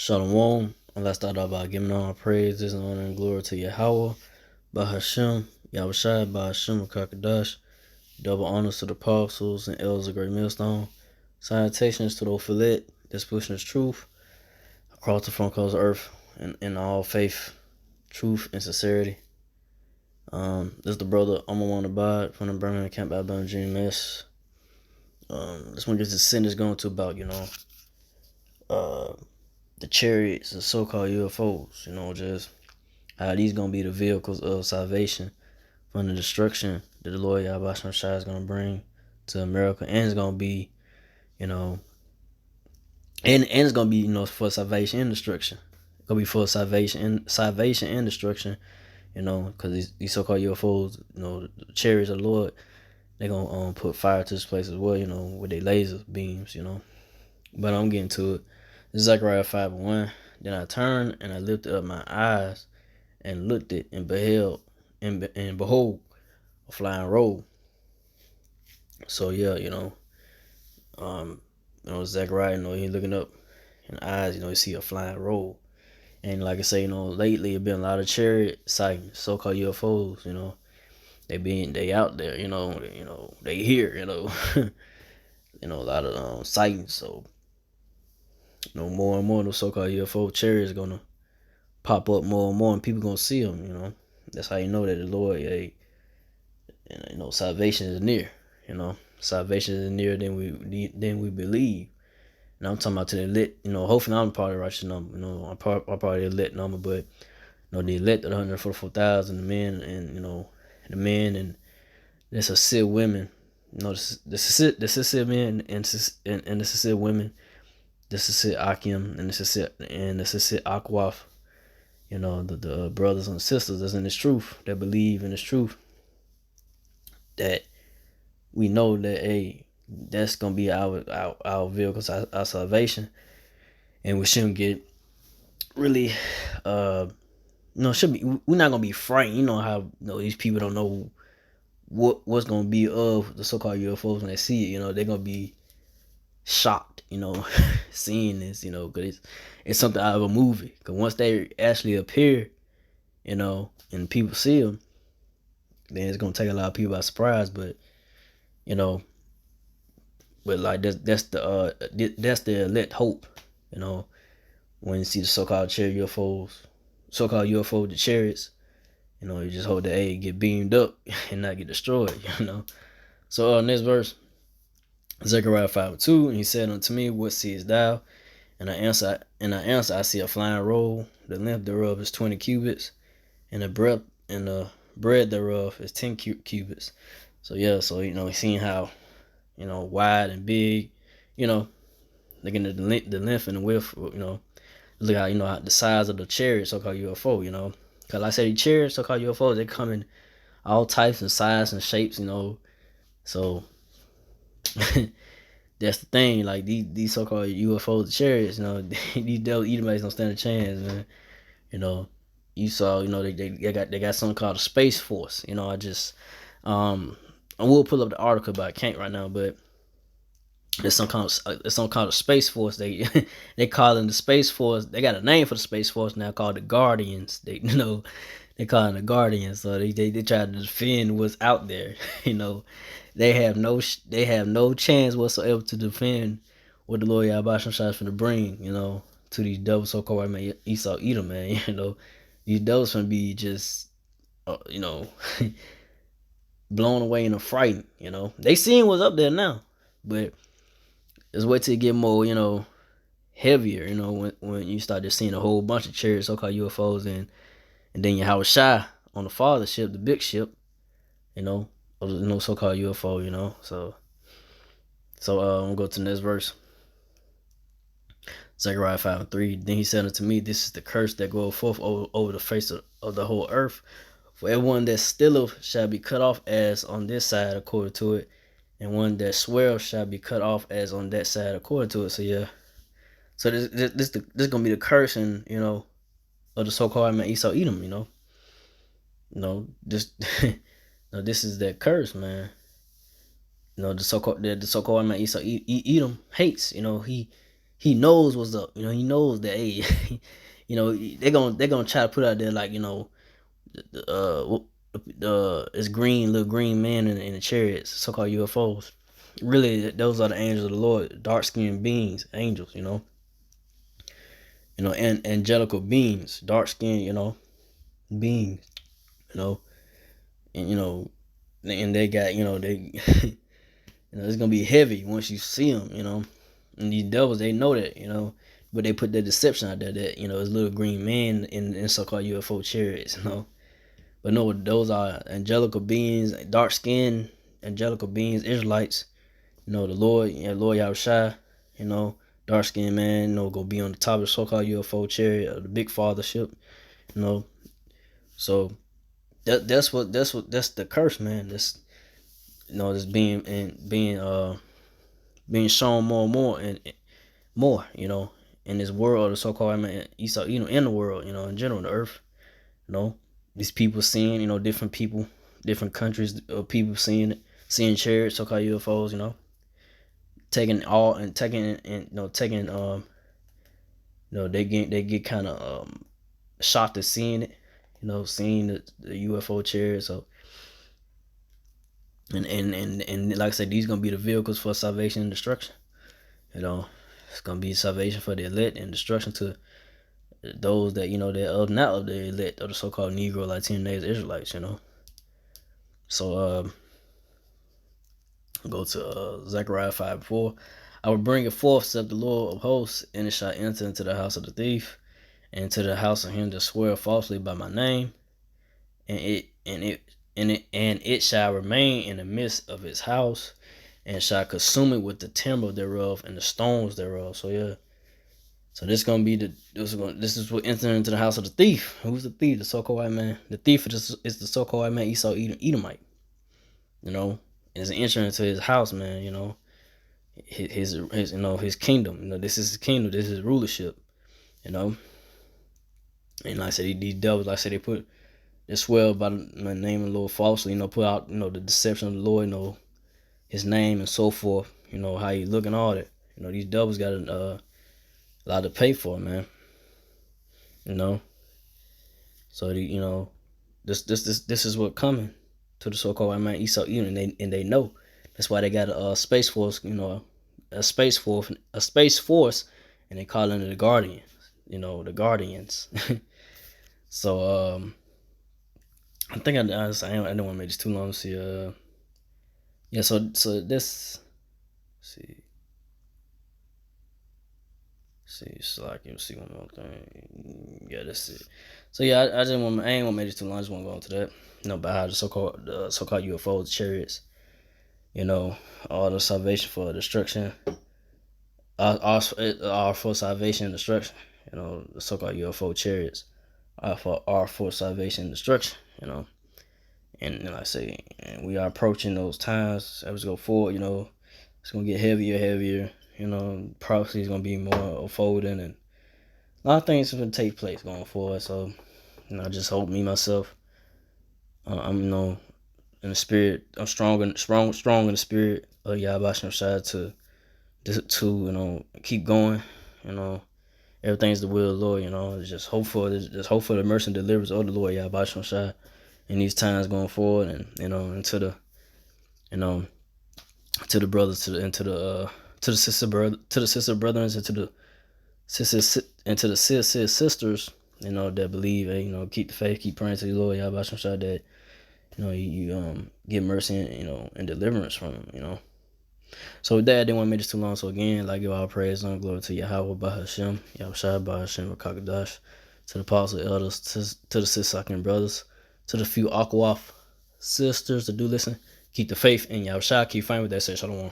Shalom. And let's start off by giving all praises and honor and glory to Yahweh, by Hashem, Yahushai, by Hashem, Kakadash. Double honors to the apostles and elders of Great Millstone. Salutations to those fillet, that's pushing his truth across the front coast of earth in all faith, truth, and sincerity. This is the brother Oman Abad from the Birmingham Camp Alabama Junior Mess. This one gets the sentence going to about, the Chariots, the so-called UFOs, just how these gonna be the vehicles of salvation from the destruction that the Lord Yahweh Shai is gonna bring to America, and it's gonna be, and it's gonna be, for salvation and destruction. It's gonna be for salvation and destruction, because these so-called UFOs, the chariots of the Lord, they gonna put fire to this place as well, with their laser beams, But I'm getting to it. This is Zechariah 5:1. Then I turned and I lifted up my eyes and looked it and beheld and behold a flying roll. So yeah, Zechariah, he looking up in the eyes, he see a flying roll. And like I say, lately it been a lot of chariot sightings, so-called UFOs, they out there, they here, a lot of sightings. So more and more those so-called UFO chariots gonna pop up more and more, and people gonna see them. That's how you know that the Lord, salvation is near. Salvation is nearer than we believe. And I'm talking about to the elect. Hopefully I'm part of the righteous number. I'm part of the elect number, but the elect of the 144,000, the men, and the men, and the sincere women. The sincere men and the sincere women, the sincere Akim and the sincere Akwaf. The brothers and sisters that's in this truth, that believe in this truth, that we know that that's gonna be our vehicles, our salvation, and we shouldn't get really should be, we're not gonna be frightened. How these people don't know what's gonna be of the so-called UFOs when they see it. They're gonna be shocked, seeing this, because it's something out of a movie. Because once they actually appear, and people see them, then it's gonna take a lot of people by surprise. But like that's the elect hope. When you see the so-called so-called UFO, the chariots, you just hope that they get beamed up and not get destroyed. So next verse, Zechariah 5:2, and he said unto me, what seest thou? And I answer, I see a flying roll. The length thereof is 20 cubits, and the breadth thereof is 10 cubits. So yeah, so seeing how wide and big, looking at the length and the width, look how how the size of the chariot, so-called UFO, because like I said, the chariots, so-called UFOs, they come in all types and sizes and shapes, so that's the thing. Like these so-called UFOs, chariots, these devil Edomites don't stand a chance, man. You saw, they got something called a space force. I will pull up the article, but I can't right now. But it's some kind of space force. They they call them the space force. They got a name for the space force now called the Guardians. They call them the Guardians. So they try to defend what's out there. They have no chance whatsoever to defend what the Lord Yahweh Shai is going to bring. To these devils, so-called man, Esau Edom, man. These devils gonna be just blown away and frightened. They seeing what's up there now, but it's wait till it get more heavier. When you start just seeing a whole bunch of chariots, so-called UFOs, and then Yahweh Shai on the father ship, the big ship, so-called UFO. So I'm gonna go to the next verse. Zechariah 5:3. Then he said unto me, this is the curse that goeth forth over the face of the whole earth. For everyone that stealeth shall be cut off as on this side according to it, and one that sweareth shall be cut off as on that side according to it. So yeah. So this gonna be the curse, and of the so-called man Esau Edom. This this is that curse, man. The so-called man Esau Edom hates. he knows what's up. You know, he knows that, hey, you know, they're gonna try to put out there like, you know, it's green, little green man in the chariots, so-called UFOs. Really, those are the angels of the Lord, dark-skinned beings, angels. And angelical beings, dark-skinned, beings. You know, and and they got, it's gonna be heavy once you see them. And these devils, they know that. But they put that deception out there that it's little green men in so-called UFO chariots. But no, those are angelical beings, dark skinned angelical beings, Israelites. The Lord, Lord Yahushua, dark skinned man, go be on the top of the so-called UFO chariot, of the big fathership. you know. So that's the curse, man. That's that's being shown more and more and more, in this world, the so-called, I mean, Esau, in the world, in general, the earth, you know, these people seeing, different people, different countries of people seeing it, seeing chariots, so-called UFOs, taking all and taking and taking they get kind of shocked at seeing it, seeing the UFO chariots. So and like I said, these gonna be the vehicles for salvation and destruction. It's gonna be salvation for the elect and destruction to those that that are not of the elect, or the so-called Negro, Latino, Israelites. So go to Zechariah 5:4. I will bring it forth, said the Lord of hosts, and it shall enter into the house of the thief, and into the house of him that swear falsely by my name, and it shall remain in the midst of his house, and shall consume it with the timber thereof and the stones thereof. So yeah. So this is what entered into the house of the thief. Who's the thief? The so-called white man. The thief is the so-called white man, Esau, Edomite. Is an entry into his house, man. His kingdom. This is his kingdom. This is his rulership. And like I said, these devils, like I said, they swear by the name of the Lord falsely. Put out the deception of the Lord. His name and so forth. How he look and all that. These devils got a lot to pay for, man. So this is what coming to the so-called white man Esau Edom, and they know. That's why they got a space force, a space force, and they call it the Guardians, the Guardians. So I think I didn't want to make this too long. See, yeah. So this, see. So I can see one more thing. Yeah, that's it. So yeah, I ain't want to make this too long. I just want to go into that. About how the so-called UFOs, chariots, all the salvation for destruction, are for salvation and destruction. The so-called UFO chariots are for salvation and destruction. And like I say, and we are approaching those times as we go forward. It's gonna get heavier, heavier. Prophecy is gonna be more unfolding, and a lot of things are gonna take place going forward. So, I just hope me myself, I'm in the spirit. I'm strong in the spirit of Yahweh Shai to keep going. Everything's the will of the Lord. Just hope for the mercy and deliverance of the Lord Yahweh Shai in these times going forward, and and to the to the brothers, to the sister brothers, and to the sisters, that believe, keep the faith, keep praying to the Lord Yahweh Shai that you get mercy and deliverance from him. So with that, I didn't want to make this too long. So again, give all praise and glory to Yahweh Bahashem, Yahushua Bahashem Rakakadash, to the apostle elders, to the Sisakin brothers, to the few Akwaf sisters that do listen. Keep the faith in Yahushua. Keep fighting with that. Say shalom.